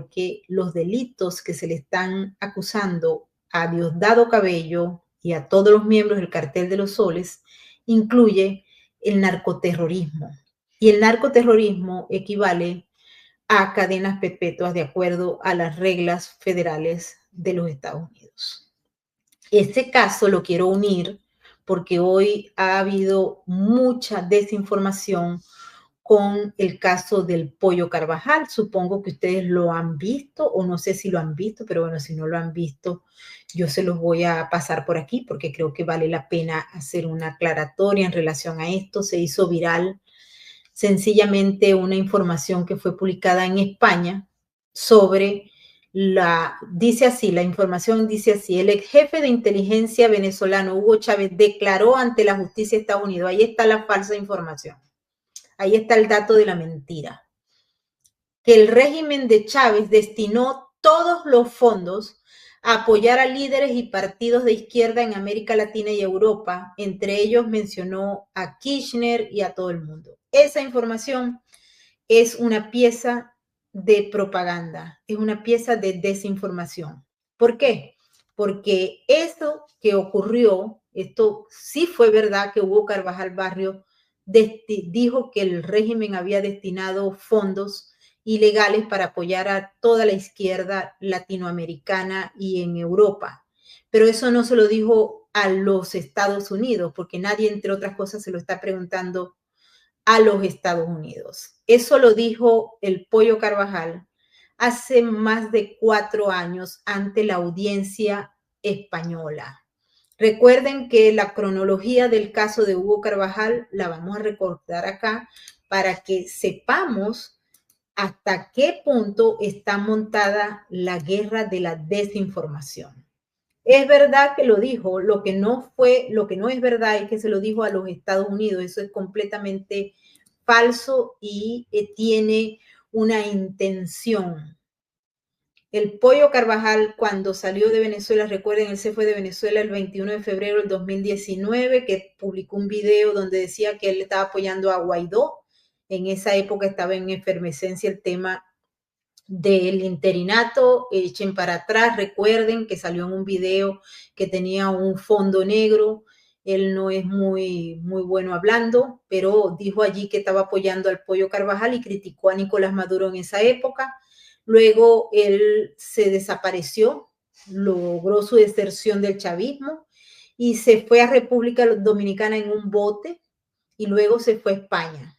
porque los delitos que se le están acusando a Diosdado Cabello y a todos los miembros del Cartel de los Soles incluye el narcoterrorismo. Y el narcoterrorismo equivale a cadenas perpetuas de acuerdo a las reglas federales de los Estados Unidos. Este caso lo quiero unir porque hoy ha habido mucha desinformación con el caso del Pollo Carvajal. Supongo que ustedes lo han visto o no sé si lo han visto, pero bueno, si no lo han visto, yo se los voy a pasar por aquí porque creo que vale la pena hacer una aclaratoria en relación a esto. Se hizo viral sencillamente una información que fue publicada en España sobre dice así, la información dice así: el ex jefe de inteligencia venezolano Hugo Chávez declaró ante la justicia de Estados Unidos. Ahí está la falsa información. Ahí está el dato de la mentira. Que el régimen de Chávez destinó todos los fondos a apoyar a líderes y partidos de izquierda en América Latina y Europa. Entre ellos mencionó a Kirchner y a todo el mundo. Esa información es una pieza de propaganda, es una pieza de desinformación. ¿Por qué? Porque esto que ocurrió, esto sí fue verdad que Hugo Carvajal Barrio dijo que el régimen había destinado fondos ilegales para apoyar a toda la izquierda latinoamericana y en Europa. Pero eso no se lo dijo a los Estados Unidos, porque nadie, entre otras cosas, se lo está preguntando a los Estados Unidos. Eso lo dijo el Pollo Carvajal hace más de 4 años ante la audiencia española. Recuerden que la cronología del caso de Hugo Carvajal la vamos a recordar acá para que sepamos hasta qué punto está montada la guerra de la desinformación. Es verdad que lo dijo, lo que no es verdad es que se lo dijo a los Estados Unidos. Eso es completamente falso y tiene una intención. El Pollo Carvajal, cuando salió de Venezuela, recuerden, él se fue de Venezuela el 21 de febrero del 2019, que publicó un video donde decía que él estaba apoyando a Guaidó. En esa época estaba en efervescencia el tema del interinato. Echen para atrás, recuerden que salió en un video que tenía un fondo negro. Él no es muy bueno hablando, pero dijo allí que estaba apoyando al Pollo Carvajal y criticó a Nicolás Maduro en esa época. Luego él se desapareció, logró su deserción del chavismo y se fue a República Dominicana en un bote y luego se fue a España.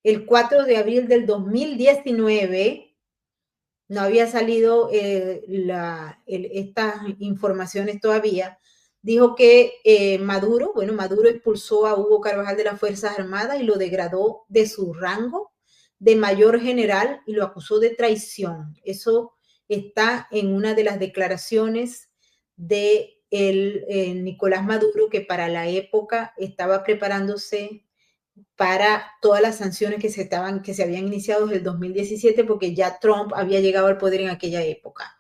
El 4 de abril del 2019 no había salido estas informaciones todavía, dijo que Maduro expulsó a Hugo Carvajal de las Fuerzas Armadas y lo degradó de su rango de mayor general y lo acusó de traición. Eso está en una de las declaraciones de Nicolás Maduro, que para la época estaba preparándose para todas las sanciones que se habían iniciado desde el 2017, porque ya Trump había llegado al poder en aquella época.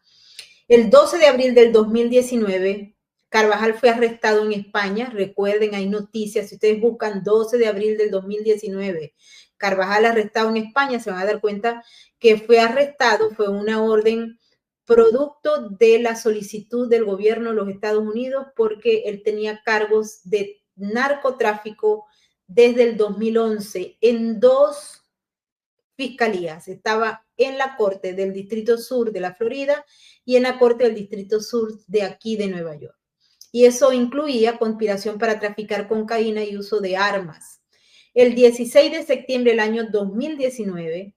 El 12 de abril del 2019, Carvajal fue arrestado en España. Recuerden, hay noticias, si ustedes buscan 12 de abril del 2019, Carvajal arrestado en España, se van a dar cuenta que fue arrestado, fue una orden producto de la solicitud del gobierno de los Estados Unidos, porque él tenía cargos de narcotráfico desde el 2011 en 2 fiscalías. Estaba en la Corte del Distrito Sur de la Florida y en la Corte del Distrito Sur de aquí de Nueva York. Y eso incluía conspiración para traficar cocaína y uso de armas. El 16 de septiembre del año 2019,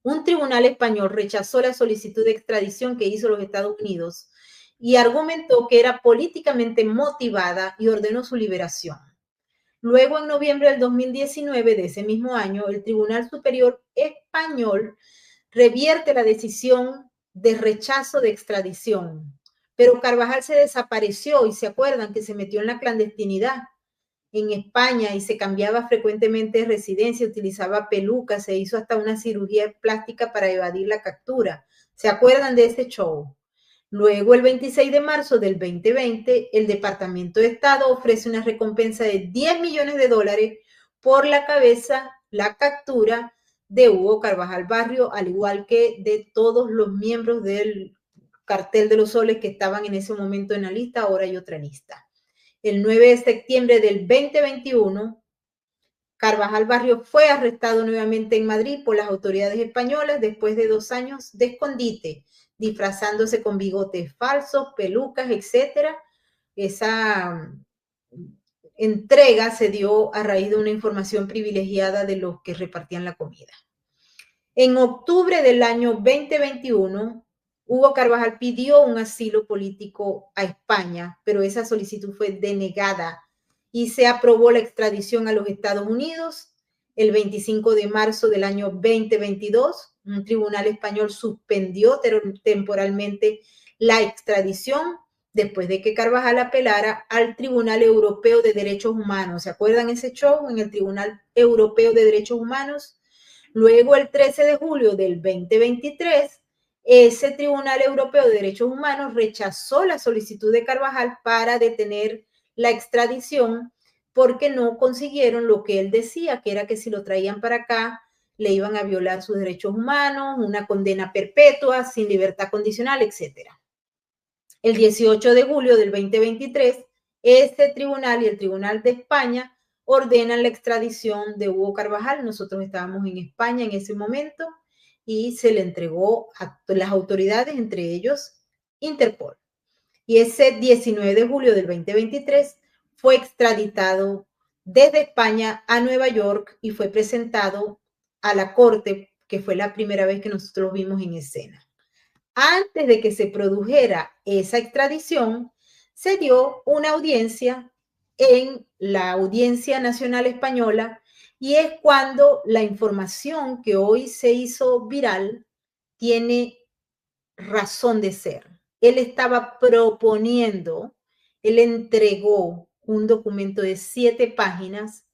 un tribunal español rechazó la solicitud de extradición que hizo los Estados Unidos y argumentó que era políticamente motivada y ordenó su liberación. Luego, en noviembre del 2019 de ese mismo año, el Tribunal Superior Español revierte la decisión de rechazo de extradición. Pero Carvajal se desapareció y se acuerdan que se metió en la clandestinidad en España y se cambiaba frecuentemente de residencia, utilizaba pelucas, se hizo hasta una cirugía plástica para evadir la captura. ¿Se acuerdan de ese show? Luego, el 26 de marzo del 2020, el Departamento de Estado ofrece una recompensa de $10 millones por la captura de Hugo Carvajal Barrio, al igual que de todos los miembros del Cartel de los Soles que estaban en ese momento en la lista, ahora hay otra lista. El 9 de septiembre del 2021, Carvajal Barrio fue arrestado nuevamente en Madrid por las autoridades españolas después de 2 años de escondite, disfrazándose con bigotes falsos, pelucas, etc. Esa entrega se dio a raíz de una información privilegiada de los que repartían la comida. En octubre del año 2021, Hugo Carvajal pidió un asilo político a España, pero esa solicitud fue denegada y se aprobó la extradición a los Estados Unidos. El 25 de marzo del año 2022, un tribunal español suspendió temporalmente la extradición después de que Carvajal apelara al Tribunal Europeo de Derechos Humanos. ¿Se acuerdan ese show en el Tribunal Europeo de Derechos Humanos? Luego, el 13 de julio del 2023, ese Tribunal Europeo de Derechos Humanos rechazó la solicitud de Carvajal para detener la extradición porque no consiguieron lo que él decía, que era que si lo traían para acá le iban a violar sus derechos humanos, una condena perpetua, sin libertad condicional, etc. El 18 de julio del 2023, este tribunal y el Tribunal de España ordenan la extradición de Hugo Carvajal. Nosotros estábamos en España en ese momento y se le entregó a las autoridades, entre ellos Interpol. Y ese 19 de julio del 2023 fue extraditado desde España a Nueva York y fue presentado a la corte, que fue la primera vez que nosotros vimos en escena. Antes de que se produjera esa extradición, se dio una audiencia en la Audiencia Nacional Española y es cuando la información que hoy se hizo viral tiene razón de ser. Él estaba proponiendo, él entregó un documento de 7 páginas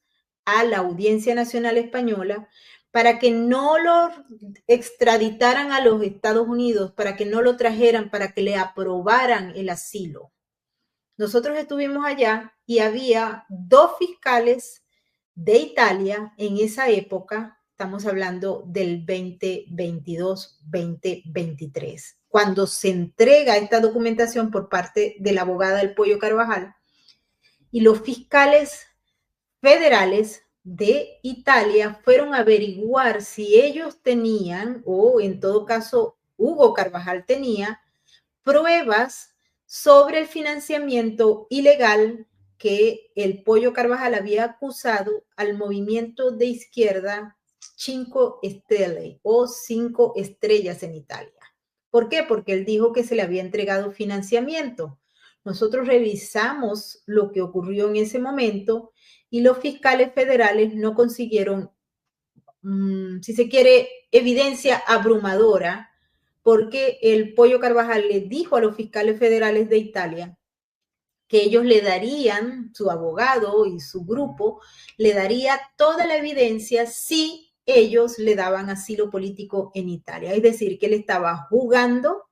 a la Audiencia Nacional Española para que no lo extraditaran a los Estados Unidos, para que no lo trajeran, para que le aprobaran el asilo. Nosotros estuvimos allá y había 2 fiscales de Italia en esa época, estamos hablando del 2022-2023, cuando se entrega esta documentación por parte de la abogada del Pollo Carvajal, y los fiscales federales de Italia fueron a averiguar si ellos tenían, o en todo caso Hugo Carvajal tenía, pruebas sobre el financiamiento ilegal que el Pollo Carvajal había acusado al movimiento de izquierda Cinco Stelle o 5 estrellas en Italia. ¿Por qué? Porque él dijo que se le había entregado financiamiento. Nosotros revisamos lo que ocurrió en ese momento y los fiscales federales no consiguieron, si se quiere, evidencia abrumadora, porque el Pollo Carvajal le dijo a los fiscales federales de Italia que ellos le darían, su abogado y su grupo, le daría toda la evidencia si ellos le daban asilo político en Italia. Es decir, que él estaba jugando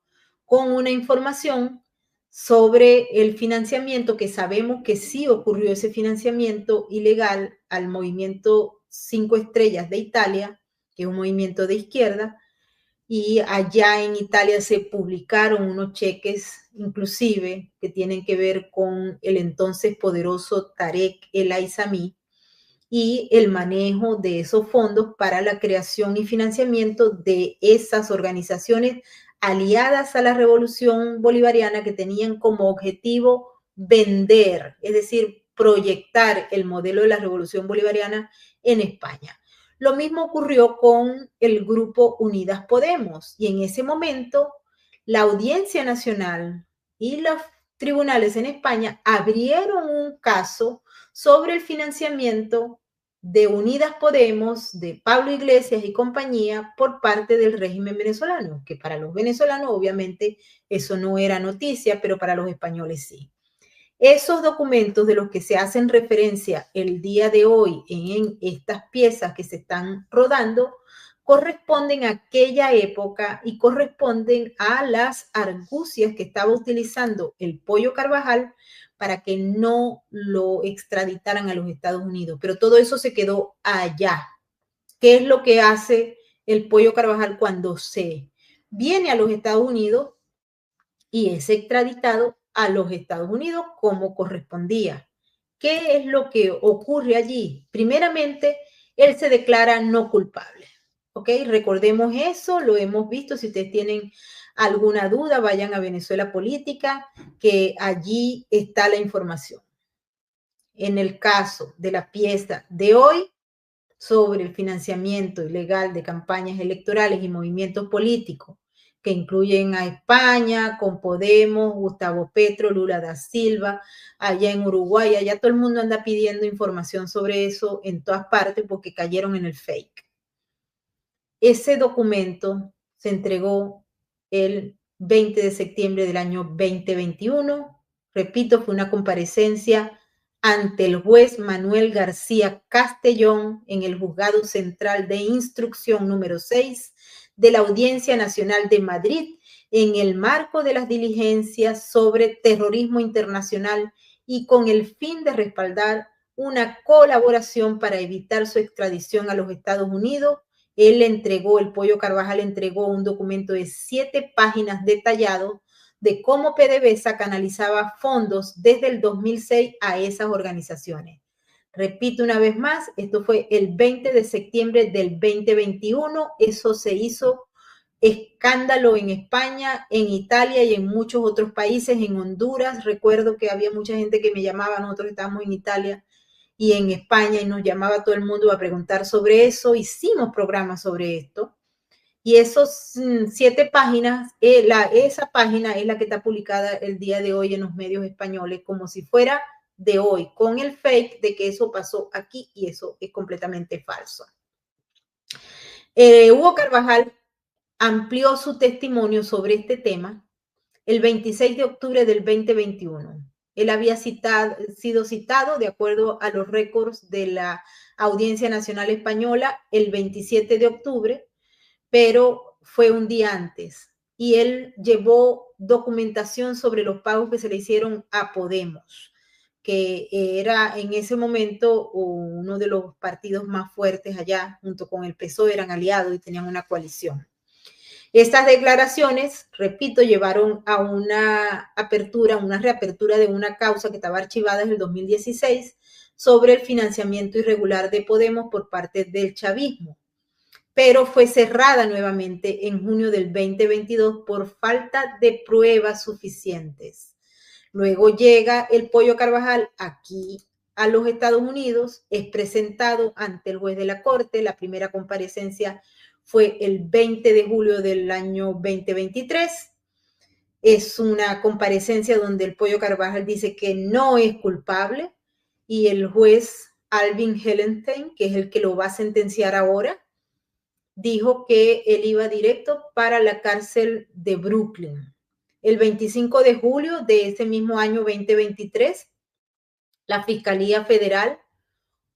con una información sobre el financiamiento, que sabemos que sí ocurrió ese financiamiento ilegal al movimiento 5 estrellas de Italia, que es un movimiento de izquierda, y allá en Italia se publicaron unos cheques inclusive que tienen que ver con el entonces poderoso Tarek El Aissami y el manejo de esos fondos para la creación y financiamiento de esas organizaciones aliadas a la revolución bolivariana que tenían como objetivo vender, es decir, proyectar el modelo de la revolución bolivariana en España. Lo mismo ocurrió con el grupo Unidas Podemos y en ese momento la Audiencia Nacional y los tribunales en España abrieron un caso sobre el financiamiento de Unidas Podemos, de Pablo Iglesias y compañía por parte del régimen venezolano, que para los venezolanos obviamente eso no era noticia, pero para los españoles sí. Esos documentos de los que se hacen referencia el día de hoy en estas piezas que se están rodando corresponden a aquella época y corresponden a las argucias que estaba utilizando el Pollo Carvajal para que no lo extraditaran a los Estados Unidos. Pero todo eso se quedó allá. ¿Qué es lo que hace el Pollo Carvajal cuando se viene a los Estados Unidos y es extraditado a los Estados Unidos como correspondía? ¿Qué es lo que ocurre allí? Primeramente, él se declara no culpable. ¿Ok? Recordemos eso, lo hemos visto. Si ustedes tienen alguna duda, vayan a Venezuela Política, que allí está la información. En el caso de la pieza de hoy sobre el financiamiento ilegal de campañas electorales y movimientos políticos que incluyen a España, con Podemos, Gustavo Petro, Lula da Silva, allá en Uruguay, allá todo el mundo anda pidiendo información sobre eso en todas partes porque cayeron en el fake. Ese documento se entregó el 20 de septiembre del año 2021. Repito, fue una comparecencia ante el juez Manuel García Castellón en el Juzgado Central de Instrucción número 6 de la Audiencia Nacional de Madrid en el marco de las diligencias sobre terrorismo internacional y con el fin de respaldar una colaboración para evitar su extradición a los Estados Unidos. Él entregó, el Pollo Carvajal entregó un documento de 7 páginas detallado de cómo PDVSA canalizaba fondos desde el 2006 a esas organizaciones. Repito una vez más, esto fue el 20 de septiembre del 2021, eso se hizo escándalo en España, en Italia y en muchos otros países, en Honduras. Recuerdo que había mucha gente que me llamaba, nosotros estábamos en Italia y en España y nos llamaba todo el mundo a preguntar sobre eso. Hicimos programas sobre esto. Y esos 7 páginas, esa página es la que está publicada el día de hoy en los medios españoles, como si fuera de hoy, con el fake de que eso pasó aquí y eso es completamente falso. Hugo Carvajal amplió su testimonio sobre este tema el 26 de octubre del 2021. Él había sido citado, de acuerdo a los récords de la Audiencia Nacional Española, el 27 de octubre, pero fue un día antes. Y él llevó documentación sobre los pagos que se le hicieron a Podemos, que era en ese momento uno de los partidos más fuertes allá, junto con el PSOE, eran aliados y tenían una coalición. Estas declaraciones, repito, llevaron a una reapertura de una causa que estaba archivada desde el 2016 sobre el financiamiento irregular de Podemos por parte del chavismo, pero fue cerrada nuevamente en junio del 2022 por falta de pruebas suficientes. Luego llega el Pollo Carvajal aquí a los Estados Unidos, es presentado ante el juez de la Corte, la primera comparecencia fue el 20 de julio del año 2023. Es una comparecencia donde el Pollo Carvajal dice que no es culpable y el juez Alvin Hellenstein, que es el que lo va a sentenciar ahora, dijo que él iba directo para la cárcel de Brooklyn. El 25 de julio de ese mismo año 2023, la Fiscalía Federal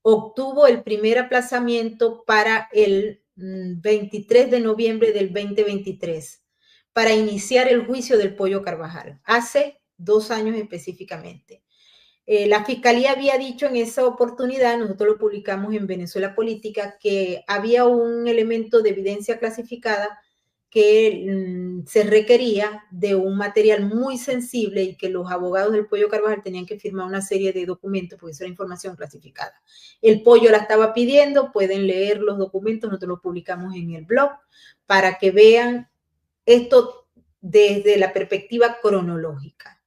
obtuvo el primer aplazamiento para el 23 de noviembre del 2023 para iniciar el juicio del Pollo Carvajal, hace 2 años específicamente. La Fiscalía había dicho en esa oportunidad, nosotros lo publicamos en Venezuela Política, que había un elemento de evidencia clasificada que se requería de un material muy sensible y que los abogados del Pollo Carvajal tenían que firmar una serie de documentos porque eso era información clasificada. El Pollo la estaba pidiendo, pueden leer los documentos, nosotros los publicamos en el blog para que vean esto desde la perspectiva cronológica.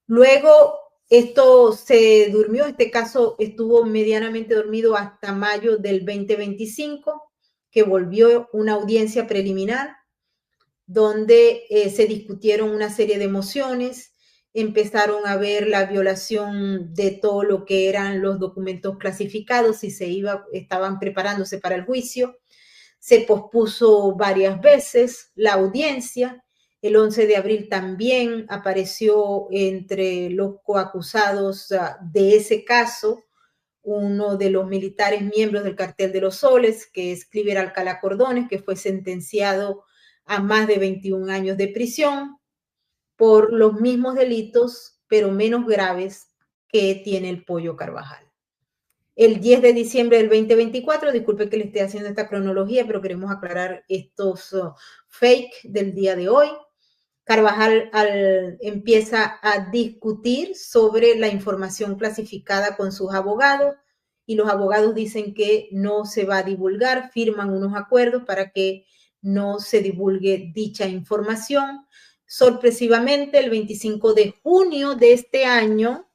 Luego esto se durmió, este caso estuvo medianamente dormido hasta mayo del 2025, que volvió una audiencia preliminar donde se discutieron una serie de mociones, empezaron a ver la violación de todo lo que eran los documentos clasificados y estaban preparándose para el juicio. Se pospuso varias veces la audiencia. El 11 de abril también apareció entre los coacusados de ese caso uno de los militares miembros del Cartel de los Soles, que es Cliver Alcalá Cordones, que fue sentenciado a más de 21 años de prisión por los mismos delitos, pero menos graves que tiene el Pollo Carvajal. El 10 de diciembre del 2024, disculpe que le esté haciendo esta cronología, pero queremos aclarar estos fake del día de hoy. Carvajal empieza a discutir sobre la información clasificada con sus abogados y los abogados dicen que no se va a divulgar, firman unos acuerdos para que no se divulgue dicha información. Sorpresivamente, el 25 de junio de este año,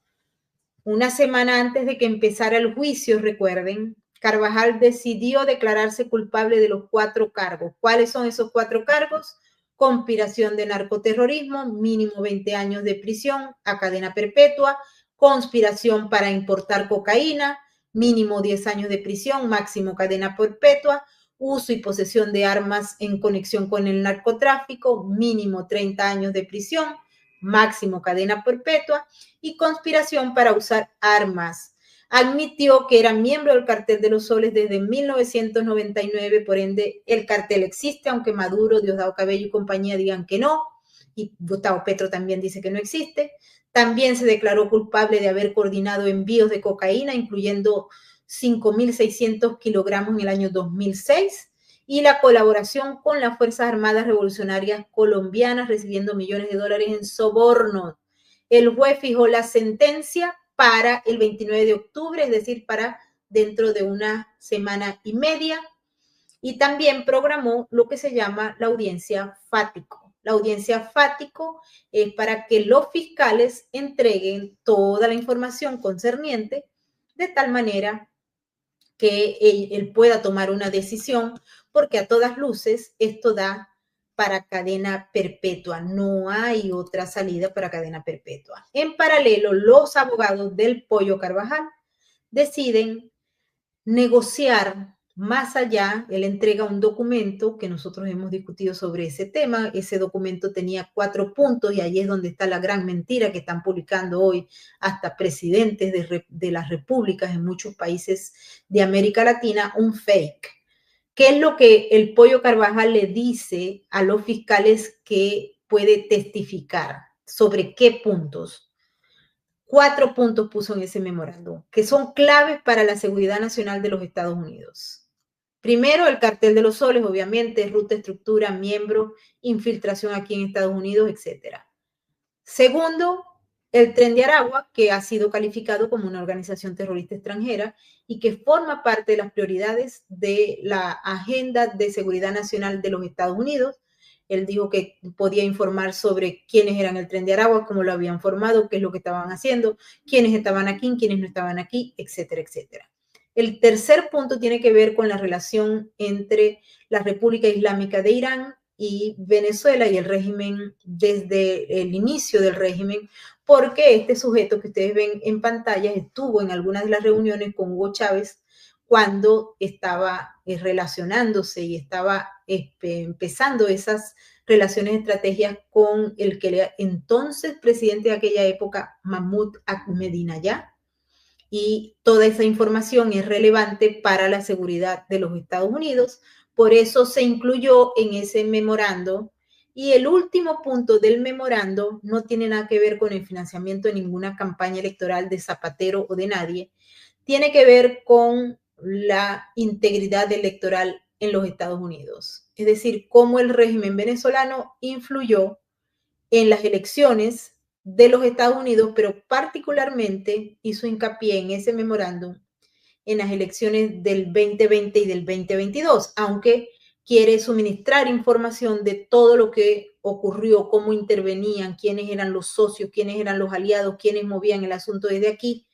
una semana antes de que empezara el juicio, recuerden, Carvajal decidió declararse culpable de los 4 cargos. ¿Cuáles son esos 4 cargos? Conspiración de narcoterrorismo, mínimo 20 años de prisión a cadena perpetua, conspiración para importar cocaína, mínimo 10 años de prisión, máximo cadena perpetua, uso y posesión de armas en conexión con el narcotráfico, mínimo 30 años de prisión, máximo cadena perpetua, y conspiración para usar armas. Admitió que era miembro del Cartel de los Soles desde 1999, por ende el cartel existe, aunque Maduro, Diosdado Cabello y compañía digan que no, y Gustavo Petro también dice que no existe. También se declaró culpable de haber coordinado envíos de cocaína, incluyendo 5.600 kilogramos en el año 2006, y la colaboración con las Fuerzas Armadas Revolucionarias Colombianas, recibiendo millones de dólares en sobornos. El juez fijó la sentencia para el 29 de octubre, es decir, para dentro de una semana y media, y también programó lo que se llama la audiencia fático. La audiencia fático es para que los fiscales entreguen toda la información concerniente de tal manera que él pueda tomar una decisión, porque a todas luces esto da para cadena perpetua, no hay otra salida para cadena perpetua. En paralelo, los abogados del Pollo Carvajal deciden negociar más allá. Él entrega un documento que nosotros hemos discutido sobre ese tema. Ese documento tenía 4 puntos y ahí es donde está la gran mentira que están publicando hoy hasta presidentes de las repúblicas en muchos países de América Latina, un fake. ¿Qué es lo que el Pollo Carvajal le dice a los fiscales que puede testificar? ¿Sobre qué puntos? 4 puntos puso en ese memorándum, que son claves para la seguridad nacional de los Estados Unidos. Primero, el cartel de los soles, obviamente, ruta, estructura, miembro, infiltración aquí en Estados Unidos, etc. Segundo, el Tren de Aragua, que ha sido calificado como una organización terrorista extranjera y que forma parte de las prioridades de la agenda de seguridad nacional de los Estados Unidos. Él dijo que podía informar sobre quiénes eran el Tren de Aragua, cómo lo habían formado, qué es lo que estaban haciendo, quiénes estaban aquí, quiénes no estaban aquí, etcétera, etcétera. El tercer punto tiene que ver con la relación entre la República Islámica de Irán y Venezuela y el régimen desde el inicio del régimen, porque este sujeto que ustedes ven en pantalla estuvo en algunas de las reuniones con Hugo Chávez cuando estaba relacionándose y estaba empezando esas relaciones estrategias con el que era entonces presidente de aquella época, Mahmoud Ahmadinejad, y toda esa información es relevante para la seguridad de los Estados Unidos. Por eso se incluyó en ese memorando. Y el último punto del memorando no tiene nada que ver con el financiamiento de ninguna campaña electoral de Zapatero o de nadie. Tiene que ver con la integridad electoral en los Estados Unidos. Es decir, cómo el régimen venezolano influyó en las elecciones de los Estados Unidos, pero particularmente hizo hincapié en ese memorándum en las elecciones del 2020 y del 2022, aunque quiere suministrar información de todo lo que ocurrió, cómo intervenían, quiénes eran los socios, quiénes eran los aliados, quiénes movían el asunto desde aquí,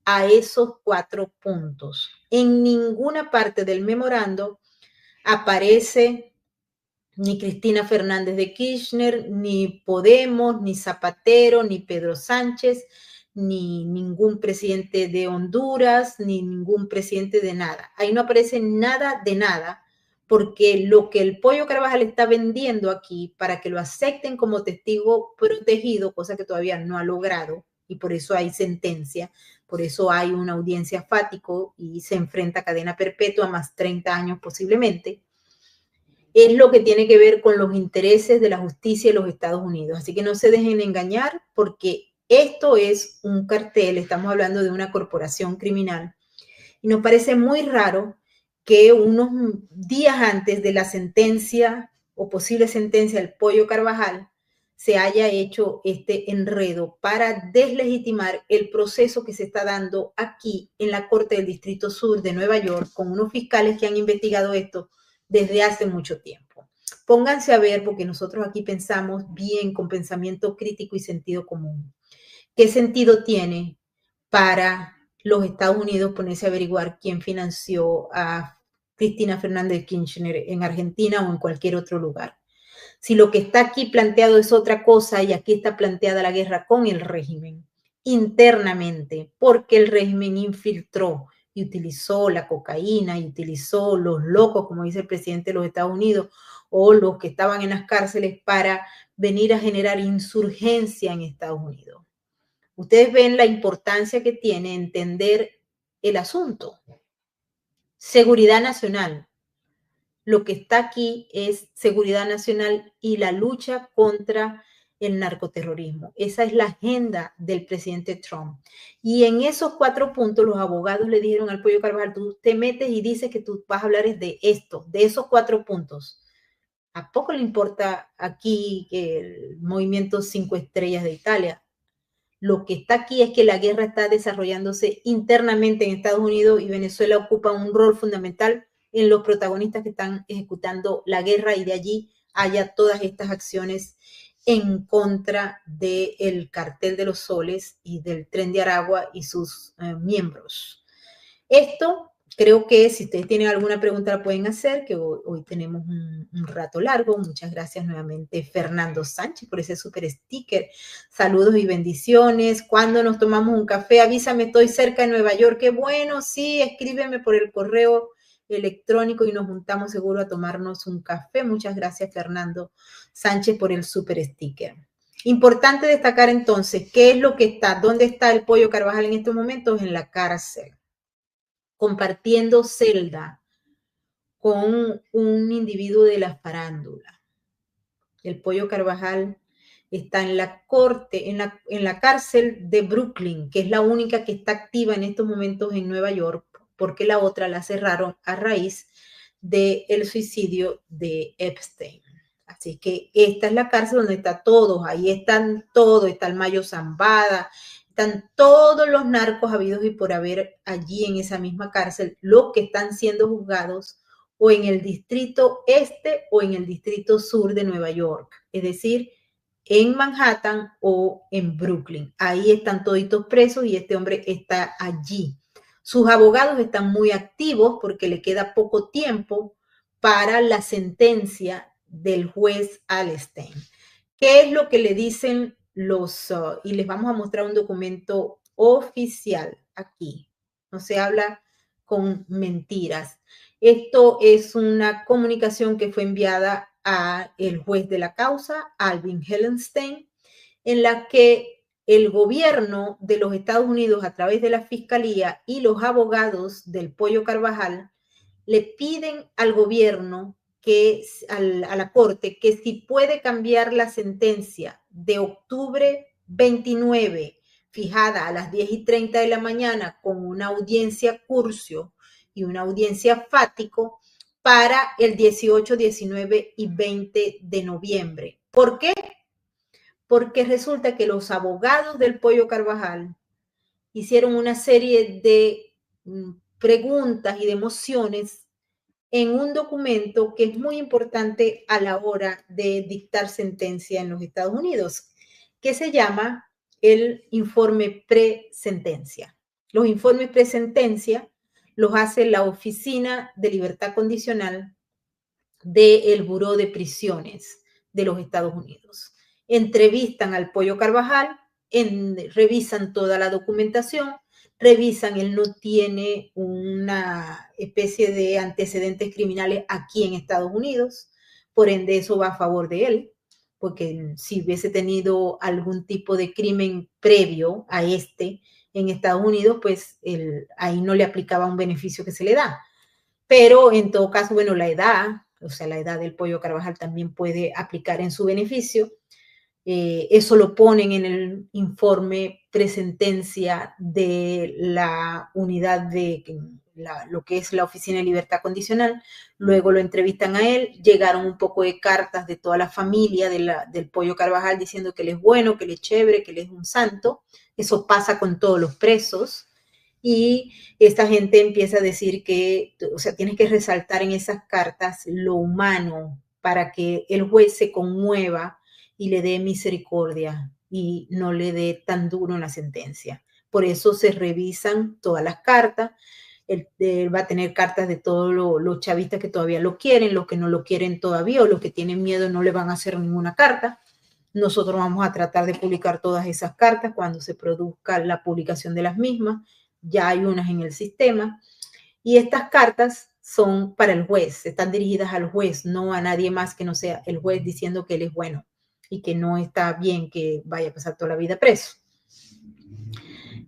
a esos 4 puntos. En ninguna parte del memorando aparece ni Cristina Fernández de Kirchner, ni Podemos, ni Zapatero, ni Pedro Sánchez, ni ningún presidente de Honduras, ni ningún presidente de nada. Ahí no aparece nada de nada, porque lo que el Pollo Carvajal está vendiendo aquí para que lo acepten como testigo protegido, cosa que todavía no ha logrado, y por eso hay sentencia, por eso hay una audiencia fático y se enfrenta a cadena perpetua más 30 años posiblemente, es lo que tiene que ver con los intereses de la justicia de los Estados Unidos. Así que no se dejen engañar porque esto es un cartel, estamos hablando de una corporación criminal Y nos parece muy raro que unos días antes de la sentencia o posible sentencia del Pollo Carvajal se haya hecho este enredo para deslegitimar el proceso que se está dando aquí en la Corte del Distrito Sur de Nueva York con unos fiscales que han investigado esto desde hace mucho tiempo. Pónganse a ver, porque nosotros aquí pensamos bien con pensamiento crítico y sentido común. ¿Qué sentido tiene para los Estados Unidos ponerse a averiguar quién financió a Cristina Fernández de Kirchner en Argentina o en cualquier otro lugar? Si lo que está aquí planteado es otra cosa y aquí está planteada la guerra con el régimen internamente, porque el régimen infiltró y utilizó la cocaína y utilizó los locos, como dice el presidente de los Estados Unidos, o los que estaban en las cárceles para venir a generar insurgencia en Estados Unidos. Ustedes ven la importancia que tiene entender el asunto. Seguridad nacional. Lo que está aquí es seguridad nacional y la lucha contra el narcoterrorismo. Esa es la agenda del presidente Trump. Y en esos 4 puntos los abogados le dijeron al Pollo Carvajal, tú te metes y dices que tú vas a hablar de esto, de esos 4 puntos. ¿A poco le importa aquí el movimiento 5 estrellas de Italia? Lo que está aquí es que la guerra está desarrollándose internamente en Estados Unidos y Venezuela ocupa un rol fundamental en los protagonistas que están ejecutando la guerra y de allí haya todas estas acciones en contra del cartel de los soles y del Tren de Aragua y sus miembros. Esto creo que si ustedes tienen alguna pregunta la pueden hacer, que hoy tenemos un rato largo. Muchas gracias nuevamente Fernando Sánchez por ese super sticker. Saludos y bendiciones. ¿Cuándo nos tomamos un café? Avísame, estoy cerca de Nueva York. Qué bueno, sí, escríbeme por el correo electrónico y nos juntamos seguro a tomarnos un café. Muchas gracias Fernando Sánchez por el super sticker. Importante destacar entonces, ¿qué es lo que está? ¿Dónde está el Pollo Carvajal en estos momentos? En la cárcel, compartiendo celda con un individuo de la farándula. El Pollo Carvajal está en la corte, en la cárcel de Brooklyn, que es la única que está activa en estos momentos en Nueva York, porque la otra la cerraron a raíz del suicidio de Epstein. Así que esta es la cárcel donde está todos, ahí están todos, está el Mayo Zambada, están todos los narcos habidos y por haber allí en esa misma cárcel, los que están siendo juzgados o en el distrito este o en el distrito sur de Nueva York, es decir, en Manhattan o en Brooklyn. Ahí están toditos presos y este hombre está allí. Sus abogados están muy activos porque le queda poco tiempo para la sentencia del juez Alstein. ¿Qué es lo que le dicen y les vamos a mostrar un documento oficial aquí? No se habla con mentiras. Esto es una comunicación que fue enviada a el juez de la causa, Alvin Hellenstein, en la que el gobierno de los Estados Unidos a través de la fiscalía y los abogados del Pollo Carvajal le piden al gobierno a la corte que si puede cambiar la sentencia de octubre 29 fijada a las 10:30 de la mañana con una audiencia curcio y una audiencia fático para el 18, 19 y 20 de noviembre. ¿Por qué? Porque resulta que los abogados del Pollo Carvajal hicieron una serie de preguntas y de mociones en un documento que es muy importante a la hora de dictar sentencia en los Estados Unidos, que se llama el informe presentencia. Los informes presentencia los hace la Oficina de Libertad Condicional del Buró de Prisiones de los Estados Unidos. Entrevistan al Pollo Carvajal, revisan toda la documentación, revisan, él no tiene una especie de antecedentes criminales aquí en Estados Unidos, por ende eso va a favor de él, porque si hubiese tenido algún tipo de crimen previo a este en Estados Unidos, pues ahí no le aplicaba un beneficio que se le da. Pero en todo caso, bueno, la edad, o sea, la edad del Pollo Carvajal también puede aplicar en su beneficio. Eso lo ponen en el informe presentencia de la unidad de lo que es la Oficina de Libertad Condicional. Luego lo entrevistan a él. Llegaron un poco de cartas de toda la familia del Pollo Carvajal diciendo que él es bueno, que él es chévere, que él es un santo. Eso pasa con todos los presos. Y esta gente empieza a decir que, o sea, tienes que resaltar en esas cartas lo humano para que el juez se conmueva y le dé misericordia y no le dé tan duro una sentencia. Por eso se revisan todas las cartas. Él va a tener cartas de todos los chavistas que todavía lo quieren, los que no lo quieren todavía o los que tienen miedo no le van a hacer ninguna carta. Nosotros vamos a tratar de publicar todas esas cartas cuando se produzca la publicación de las mismas. Ya hay unas en el sistema. Y estas cartas son para el juez, están dirigidas al juez, no a nadie más que no sea el juez diciendo que él es bueno y que no está bien que vaya a pasar toda la vida preso.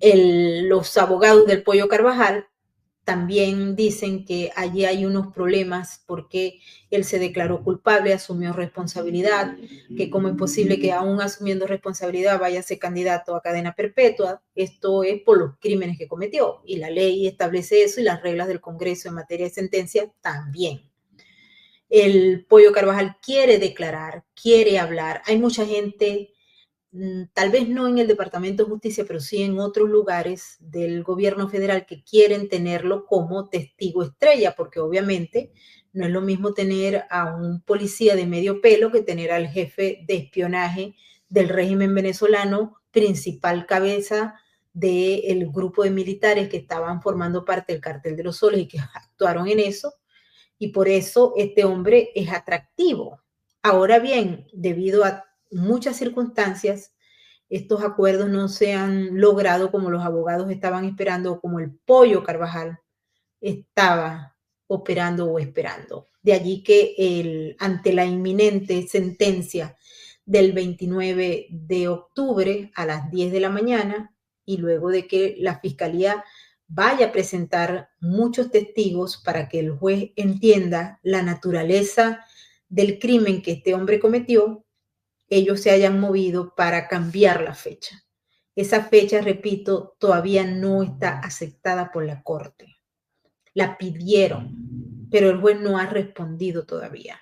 Los abogados del Pollo Carvajal también dicen que allí hay unos problemas porque él se declaró culpable, asumió responsabilidad, que cómo es posible que aún asumiendo responsabilidad vaya a ser candidato a cadena perpetua. Esto es por los crímenes que cometió y la ley establece eso y las reglas del Congreso en materia de sentencia también. El Pollo Carvajal quiere declarar, quiere hablar. Hay mucha gente, tal vez no en el Departamento de Justicia, pero sí en otros lugares del gobierno federal que quieren tenerlo como testigo estrella, porque obviamente no es lo mismo tener a un policía de medio pelo que tener al jefe de espionaje del régimen venezolano, principal cabeza del grupo de militares que estaban formando parte del Cartel de los Soles y que actuaron en eso. Y por eso este hombre es atractivo. Ahora bien, debido a muchas circunstancias, estos acuerdos no se han logrado como los abogados estaban esperando o como el Pollo Carvajal estaba operando o esperando. De allí que ante la inminente sentencia del 29 de octubre a las 10 de la mañana y luego de que la fiscalía vaya a presentar muchos testigos para que el juez entienda la naturaleza del crimen que este hombre cometió, ellos se hayan movido para cambiar la fecha. Esa fecha, repito, todavía no está aceptada por la Corte. La pidieron, pero el juez no ha respondido todavía.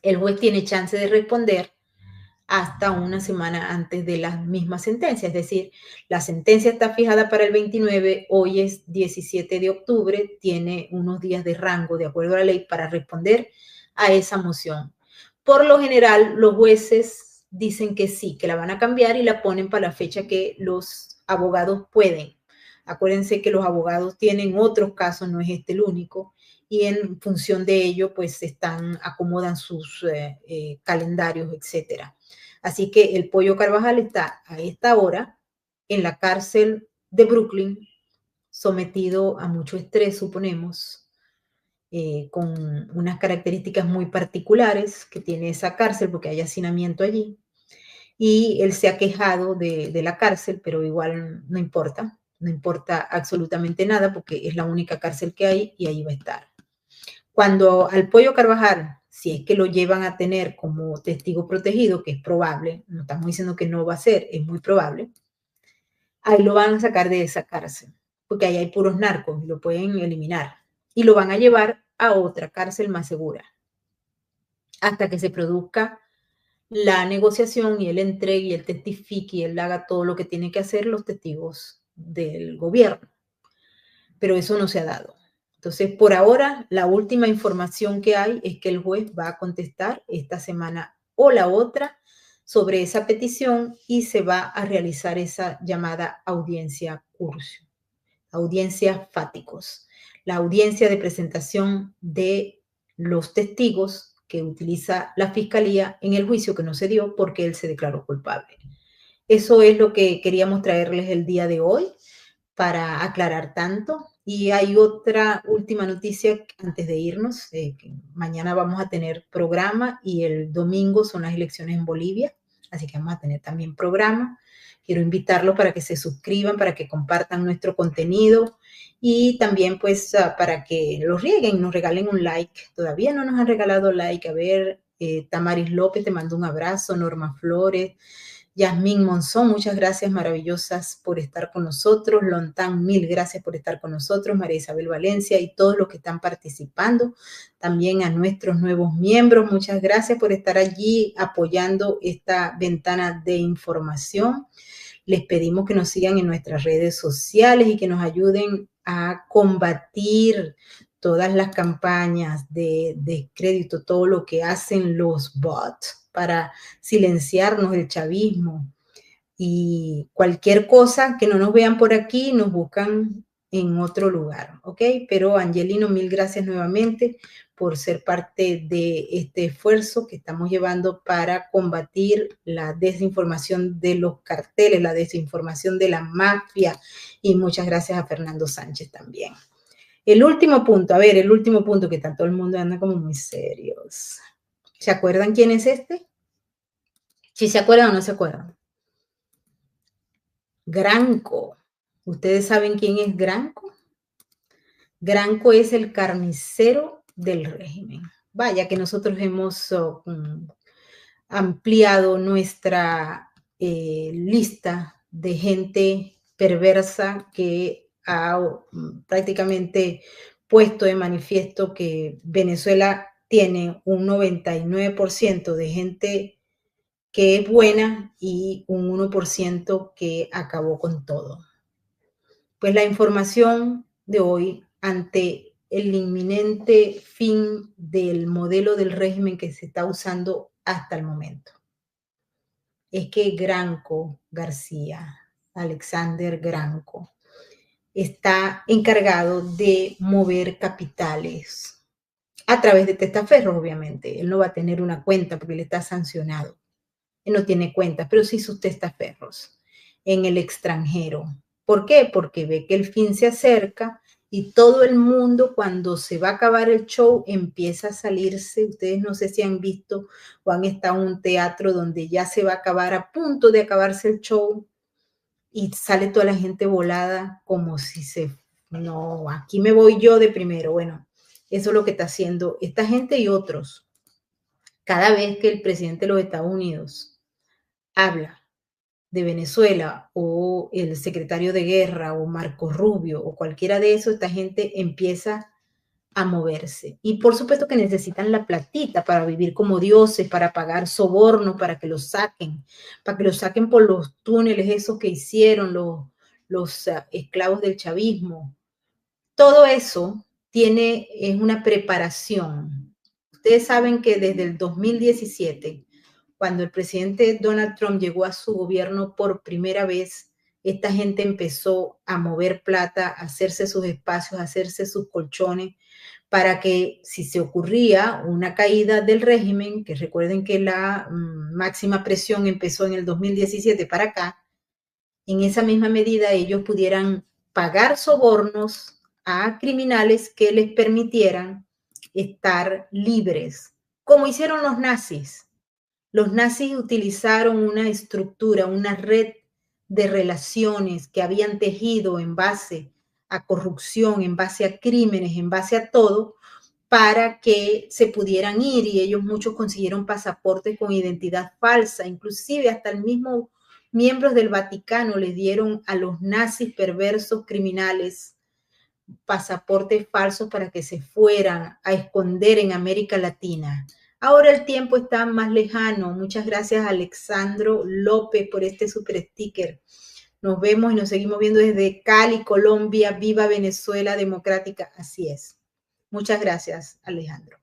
El juez tiene chance de responder hasta una semana antes de la misma sentencia. Es decir, la sentencia está fijada para el 29, hoy es 17 de octubre, tiene unos días de rango de acuerdo a la ley para responder a esa moción. Por lo general, los jueces dicen que sí, que la van a cambiar y la ponen para la fecha que los abogados pueden. Acuérdense que los abogados tienen otros casos, no es este el único, y en función de ello, pues acomodan sus calendarios, etcétera. Así que el Pollo Carvajal está a esta hora en la cárcel de Brooklyn, sometido a mucho estrés, suponemos, con unas características muy particulares que tiene esa cárcel porque hay hacinamiento allí. Y él se ha quejado de la cárcel, pero igual no importa absolutamente nada porque es la única cárcel que hay y ahí va a estar. Cuando al Pollo Carvajal, si es que lo llevan a tener como testigo protegido, que es probable, no estamos diciendo que no va a ser, es muy probable, ahí lo van a sacar de esa cárcel, porque ahí hay puros narcos y lo pueden eliminar. Y lo van a llevar a otra cárcel más segura, hasta que se produzca la negociación y él entregue y él testifique y él haga todo lo que tiene que hacer los testigos del gobierno. Pero eso no se ha dado. Entonces, por ahora, la última información que hay es que el juez va a contestar esta semana o la otra sobre esa petición y se va a realizar esa llamada audiencia curcio, audiencia fáticos, la audiencia de presentación de los testigos que utiliza la fiscalía en el juicio que no se dio porque él se declaró culpable. Eso es lo que queríamos traerles el día de hoy para aclarar tanto. Y hay otra última noticia antes de irnos, que mañana vamos a tener programa y el domingo son las elecciones en Bolivia, así que vamos a tener también programa. Quiero invitarlos para que se suscriban, para que compartan nuestro contenido y también pues para que los rieguen, nos regalen un like. Todavía no nos han regalado like, a ver Tamaris López, te mando un abrazo. Norma Flores, Yasmín Monzón, muchas gracias, maravillosas, por estar con nosotros. Lontán, mil gracias por estar con nosotros. María Isabel Valencia y todos los que están participando. También a nuestros nuevos miembros, muchas gracias por estar allí apoyando esta ventana de información. Les pedimos que nos sigan en nuestras redes sociales y que nos ayuden a combatir todas las campañas de crédito, todo lo que hacen los bots para silenciarnos el chavismo. Y cualquier cosa que no nos vean por aquí, nos buscan en otro lugar, ¿ok? Pero Angelino, mil gracias nuevamente por ser parte de este esfuerzo que estamos llevando para combatir la desinformación de los carteles, la desinformación de la mafia, y muchas gracias a Fernando Sánchez también. El último punto, a ver, el último punto, que está todo el mundo anda como muy serios. ¿Se acuerdan quién es este? ¿Si se acuerdan o no se acuerdan? Granco. ¿Ustedes saben quién es Granco? Granco es el carnicero del régimen. Vaya que nosotros hemos ampliado nuestra lista de gente perversa que ha prácticamente puesto de manifiesto que Venezuela tiene un 99% de gente que es buena y un 1% que acabó con todo. Pues la información de hoy, ante el inminente fin del modelo del régimen que se está usando hasta el momento, es que Granco García, Alexander Granco, está encargado de mover capitales a través de testaferros, obviamente. Él no va a tener una cuenta porque él está sancionado. Él no tiene cuenta, pero sí sus testaferros en el extranjero. ¿Por qué? Porque ve que el fin se acerca y todo el mundo, cuando se va a acabar el show, empieza a salirse. Ustedes no sé si han visto o han estado en un teatro donde ya se va a acabar, a punto de acabarse el show, y sale toda la gente volada como si no, aquí me voy yo de primero. Bueno, eso es lo que está haciendo esta gente y otros. Cada vez que el presidente de los Estados Unidos habla de Venezuela, o el secretario de guerra, o Marco Rubio, o cualquiera de esos, esta gente empieza a moverse. Y por supuesto que necesitan la platita para vivir como dioses, para pagar sobornos, para que los saquen, por los túneles esos que hicieron los esclavos del chavismo. Todo eso es una preparación. Ustedes saben que desde el 2017, cuando el presidente Donald Trump llegó a su gobierno por primera vez, esta gente empezó a mover plata, a hacerse sus espacios, a hacerse sus colchones, para que si se ocurría una caída del régimen, que recuerden que la máxima presión empezó en el 2017 para acá, en esa misma medida ellos pudieran pagar sobornos a criminales que les permitieran estar libres, como hicieron los nazis. Los nazis utilizaron una estructura, una red de relaciones que habían tejido en base a corrupción, en base a crímenes, en base a todo, para que se pudieran ir, y ellos muchos consiguieron pasaportes con identidad falsa, inclusive hasta el mismo miembros del Vaticano les dieron a los nazis perversos criminales pasaportes falsos para que se fueran a esconder en América Latina. Ahora el tiempo está más lejano. Muchas gracias a Alexandro López por este super sticker. Nos vemos y nos seguimos viendo desde Cali, Colombia. Viva Venezuela democrática. Así es. Muchas gracias, Alejandro.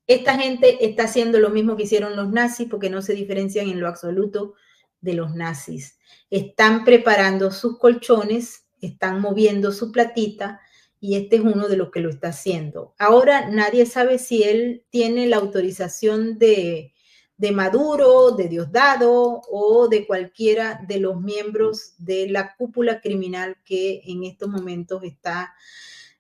Esta gente está haciendo lo mismo que hicieron los nazis, porque no se diferencian en lo absoluto de los nazis. Están preparando sus colchones, están moviendo su platita, y este es uno de los que lo está haciendo. Ahora nadie sabe si él tiene la autorización de Maduro, de Diosdado, o de cualquiera de los miembros de la cúpula criminal que en estos momentos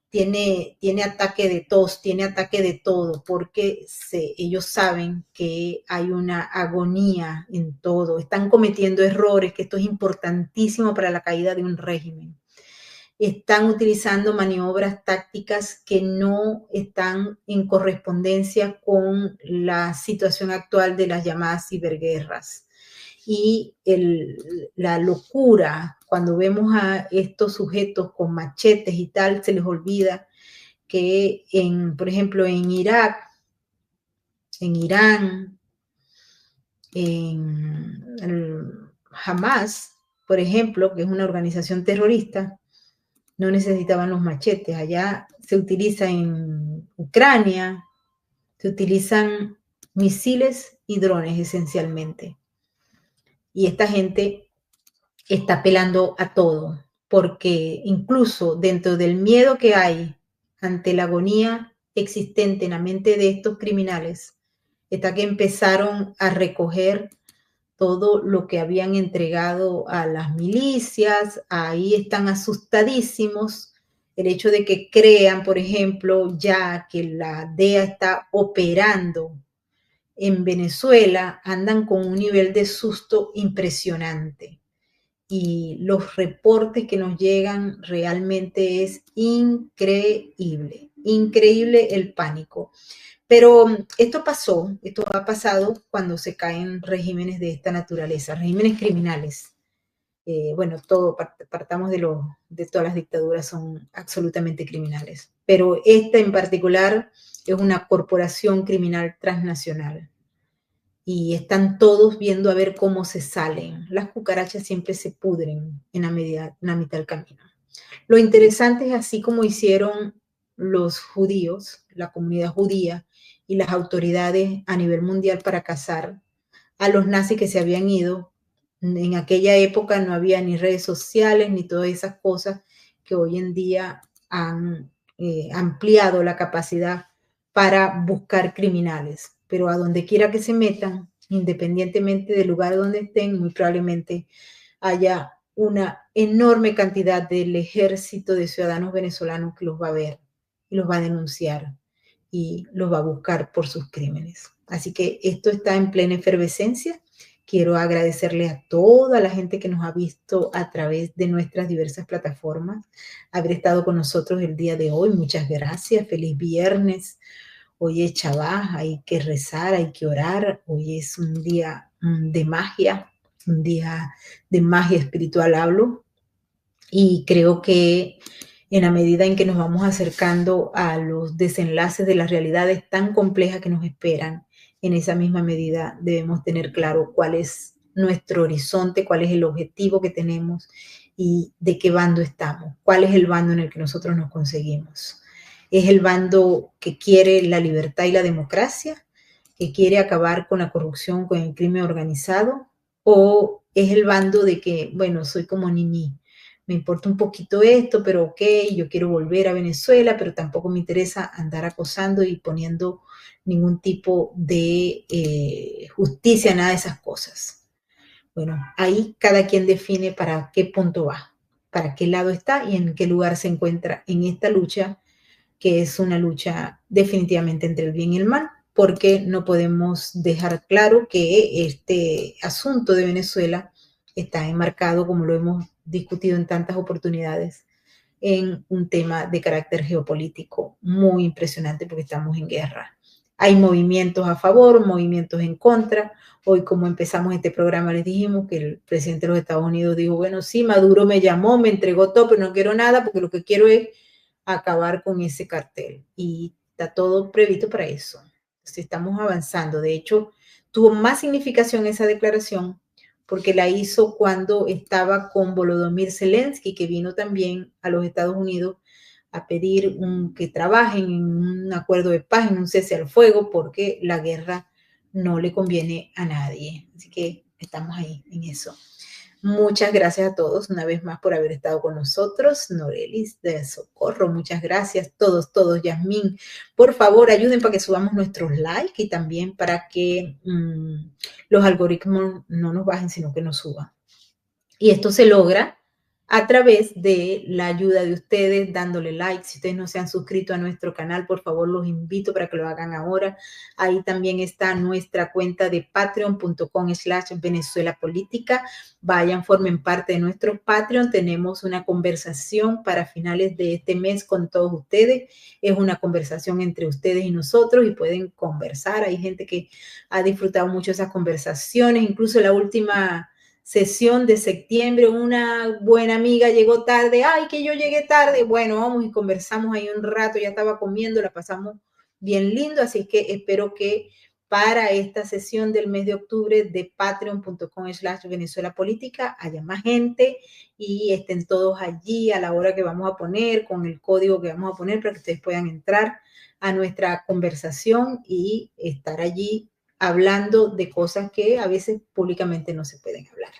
tiene ataque de tos, tiene ataque de todo, porque ellos saben que hay una agonía en todo, están cometiendo errores, que esto es importantísimo para la caída de un régimen. están utilizando maniobras tácticas que no están en correspondencia con la situación actual de las llamadas ciberguerras. Y la locura, cuando vemos a estos sujetos con machetes y tal, se les olvida que, por ejemplo, en Irak, en Irán, en Hamas, por ejemplo, que es una organización terrorista, no necesitaban los machetes. Allá se utiliza en Ucrania, se utilizan misiles y drones esencialmente. Y esta gente está apelando a todo, porque incluso dentro del miedo que hay ante la agonía existente en la mente de estos criminales, está que empezaron a recoger todo lo que habían entregado a las milicias, ahí están asustadísimos. El hecho de que crean, por ejemplo, ya que la DEA está operando en Venezuela, andan con un nivel de susto impresionante. Y los reportes que nos llegan realmente es increíble, increíble el pánico. Pero esto ha pasado cuando se caen regímenes de esta naturaleza, regímenes criminales. Bueno, partamos de todas las dictaduras son absolutamente criminales, pero esta en particular es una corporación criminal transnacional y están todos viendo a ver cómo se salen. Las cucarachas siempre se pudren en la mitad del camino. Lo interesante es así como hicieron los judíos, la comunidad judía y las autoridades a nivel mundial para cazar a los nazis que se habían ido. En aquella época no había ni redes sociales ni todas esas cosas que hoy en día han ampliado la capacidad para buscar criminales. Pero a donde quiera que se metan, independientemente del lugar donde estén, muy probablemente haya una enorme cantidad del ejército de ciudadanos venezolanos que los va a ver y los va a denunciar y los va a buscar por sus crímenes. Así que esto está en plena efervescencia. Quiero agradecerle a toda la gente que nos ha visto a través de nuestras diversas plataformas, haber estado con nosotros el día de hoy. Muchas gracias. Feliz viernes. Hoy es Shabbat, hay que rezar, hay que orar. Hoy es un día de magia, un día de magia espiritual hablo. Y creo que en la medida en que nos vamos acercando a los desenlaces de las realidades tan complejas que nos esperan, en esa misma medida debemos tener claro cuál es nuestro horizonte, cuál es el objetivo que tenemos y de qué bando estamos, cuál es el bando en el que nosotros nos conseguimos. ¿Es el bando que quiere la libertad y la democracia, que quiere acabar con la corrupción, con el crimen organizado? ¿O es el bando de que, bueno, soy como Nini, me importa un poquito esto, pero ok, yo quiero volver a Venezuela, pero tampoco me interesa andar acosando y poniendo ningún tipo de justicia, nada de esas cosas? Bueno, ahí cada quien define para qué punto va, para qué lado está y en qué lugar se encuentra en esta lucha, que es una lucha definitivamente entre el bien y el mal, porque no podemos dejar claro que este asunto de Venezuela está enmarcado, como lo hemos discutido en tantas oportunidades, en un tema de carácter geopolítico muy impresionante porque estamos en guerra. Hay movimientos a favor, movimientos en contra. Hoy, como empezamos este programa, les dijimos que el presidente de los Estados Unidos dijo, bueno, sí, Maduro me llamó, me entregó todo, pero no quiero nada porque lo que quiero es acabar con ese cartel. Y está todo previsto para eso. Entonces, estamos avanzando. De hecho, tuvo más significación esa declaración porque la hizo cuando estaba con Volodymyr Zelensky, que vino también a los Estados Unidos a pedir que trabajen en un acuerdo de paz, en un cese al fuego, porque la guerra no le conviene a nadie. Así que estamos ahí en eso. Muchas gracias a todos una vez más por haber estado con nosotros. Norelis de Socorro, muchas gracias. Todos. Yasmín, por favor, ayuden para que subamos nuestros likes y también para que los algoritmos no nos bajen, sino que nos suban. Y esto se logra a través de la ayuda de ustedes, dándole like. Si ustedes no se han suscrito a nuestro canal, por favor, los invito para que lo hagan ahora. Ahí también está nuestra cuenta de patreon.com/Venezuela Política. Vayan, formen parte de nuestro Patreon. Tenemos una conversación para finales de este mes con todos ustedes. Es una conversación entre ustedes y nosotros y pueden conversar. Hay gente que ha disfrutado mucho esas conversaciones. Incluso la última sesión de septiembre, una buena amiga llegó tarde, ay, que yo llegué tarde, bueno, vamos y conversamos ahí un rato, ya estaba comiendo, la pasamos bien lindo, así que espero que para esta sesión del mes de octubre de patreon.com/Venezuela Política haya más gente y estén todos allí a la hora que vamos a poner, con el código que vamos a poner para que ustedes puedan entrar a nuestra conversación y estar allí hablando de cosas que a veces públicamente no se pueden hablar.